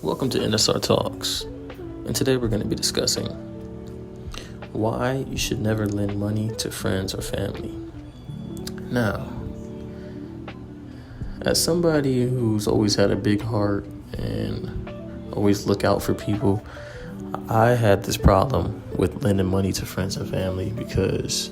Welcome to NSR Talks, and today we're going to be discussing why you should never lend money to friends or family. Now, as somebody who's always had a big heart and always look out for people, I had this problem with lending money to friends and family because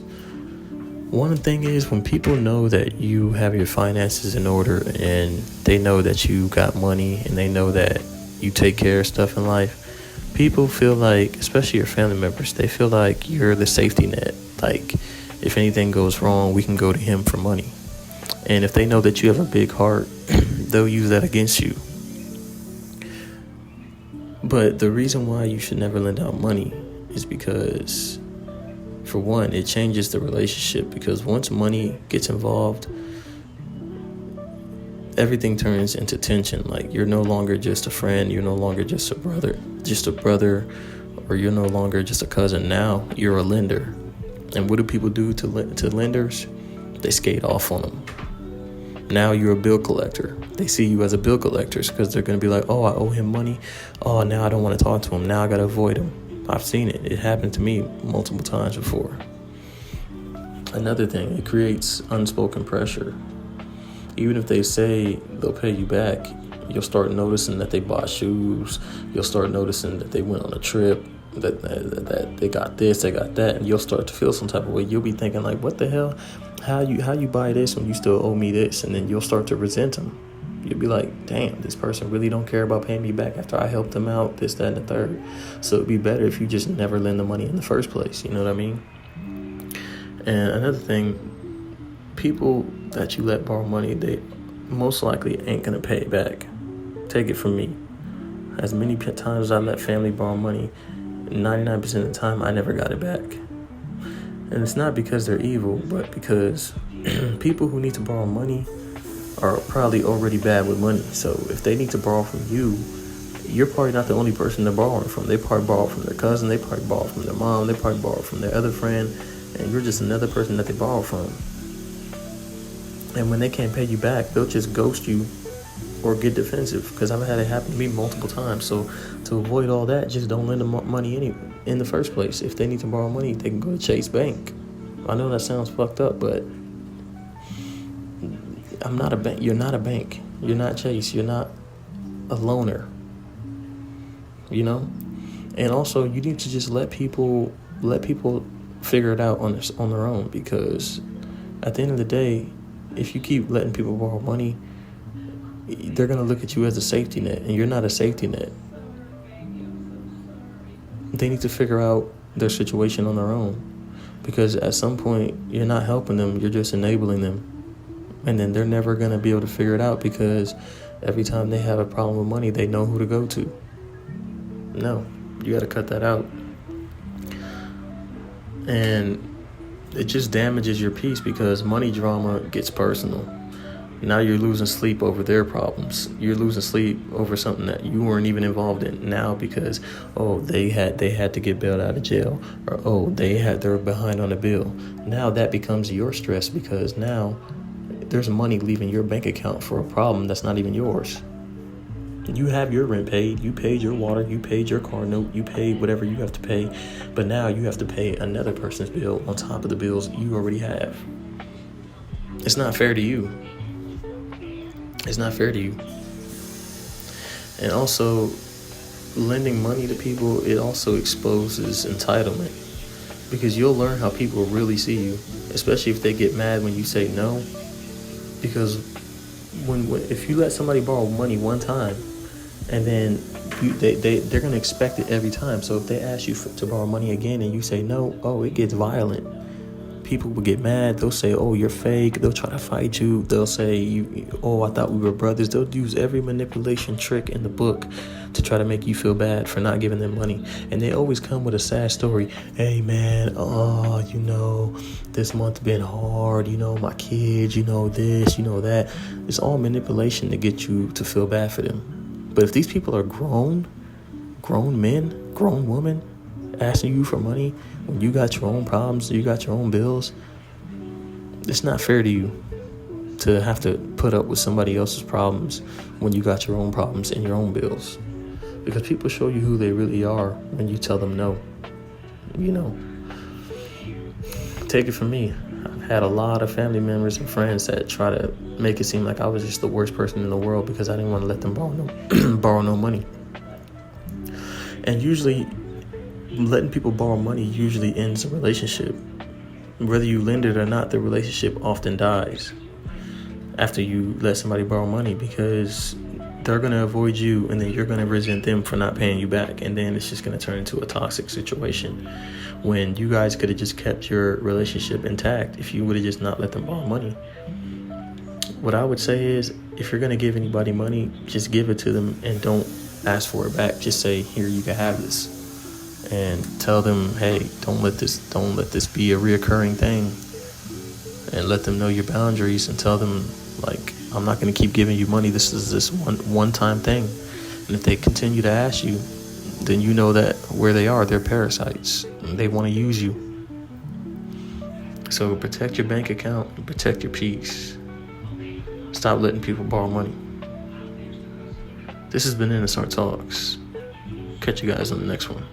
one thing is when people know that you have your finances in order and they know that you got money and they know that you take care of stuff in life, people feel like, especially your family members, they feel like you're the safety net. Like, if anything goes wrong, we can go to him for money. And if they know that you have a big heart, they'll use that against you. But the reason why you should never lend out money is because, for one, it changes the relationship. Because once money gets involved, everything turns into tension. Like, you're no longer just a friend, you're no longer just a brother, or you're no longer just a cousin. Now you're a lender. And what do people do to lenders? They skate off on them. Now you're a bill collector. They see you as a bill collector because they're going to be like, oh, I owe him money. Oh, now I don't want to talk to him. Now I got to avoid him. I've seen it. It happened to me multiple times before. Another thing, it creates unspoken pressure. Even if they say they'll pay you back, you'll start noticing that they bought shoes. You'll start noticing that they went on a trip, that they got this, they got that, and you'll start to feel some type of way. You'll be thinking like, what the hell? How you buy this when you still owe me this? And then you'll start to resent them. You'll be like, damn, this person really don't care about paying me back after I helped them out, this, that, and the third. So it'd be better if you just never lend the money in the first place. You know what I mean? And another thing, people that you let borrow money, they most likely ain't going to pay it back. Take it from me. As many times as I let family borrow money, 99% of the time, I never got it back. And it's not because they're evil, but because people who need to borrow money are probably already bad with money. So if they need to borrow from you, you're probably not the only person they're borrowing from. They probably borrow from their cousin, they probably borrow from their mom, they probably borrow from their other friend, and you're just another person that they borrow from. And when they can't pay you back, they'll just ghost you or get defensive, because I've had it happen to me multiple times. So to avoid all that, just don't lend them money in the first place. If they need to borrow money, they can go to Chase Bank. I know that sounds fucked up, but I'm not a bank. You're not a bank. You're not Chase. You're not a loaner. You know? And also, you need to just let people figure it out on their own, because at the end of the day, if you keep letting people borrow money, they're going to look at you as a safety net, and you're not a safety net. They need to figure out their situation on their own, because at some point, you're not helping them, you're just enabling them. And then they're never going to be able to figure it out, because every time they have a problem with money, they know who to go to. No, you got to cut that out. And it just damages your peace, because money drama gets personal. Now you're losing sleep over their problems. You're losing sleep over something that you weren't even involved in now, because they had to get bailed out of jail, or they're behind on a bill. Now that becomes your stress, because now there's money leaving your bank account for a problem that's not even yours. You have your rent paid, you paid your water, you paid your car note, you paid whatever you have to pay, but now you have to pay another person's bill on top of the bills you already have. It's not fair to you. It's not fair to you. And also, lending money to people, it also exposes entitlement, because you'll learn how people really see you, especially if they get mad when you say no. Because if you let somebody borrow money one time, and then they're going to expect it every time. So if they ask you to borrow money again and you say no, it gets violent. People will get mad. They'll say, oh, you're fake. They'll try to fight you. They'll say, I thought we were brothers. They'll use every manipulation trick in the book to try to make you feel bad for not giving them money. And they always come with a sad story. Hey, man, this month been hard. My kids, this, that. It's all manipulation to get you to feel bad for them. But if these people are grown men, grown women, asking you for money when you got your own problems, you got your own bills, it's not fair to you to have to put up with somebody else's problems when you got your own problems and your own bills. because people show you who they really are when you tell them no. You know, take it from me. I've had a lot of family members and friends that try to make it seem like I was just the worst person in the world because I didn't want to let them borrow no money. And usually, letting people borrow money usually ends a relationship. Whether you lend it or not, the relationship often dies after you let somebody borrow money, because they're going to avoid you, and then you're going to resent them for not paying you back. And then it's just going to turn into a toxic situation when you guys could have just kept your relationship intact if you would have just not let them borrow money. What I would say is, if you're going to give anybody money, just give it to them and don't ask for it back. Just say, here, you can have this. And tell them, hey, don't let this be a reoccurring thing. And let them know your boundaries and tell them, like, I'm not going to keep giving you money. This is this one-time thing. And if they continue to ask you, then you know that where they are, they're parasites. They want to use you. So protect your bank account and protect your peace. Stop letting people borrow money. This has been Innocent Talks. Catch you guys on the next one.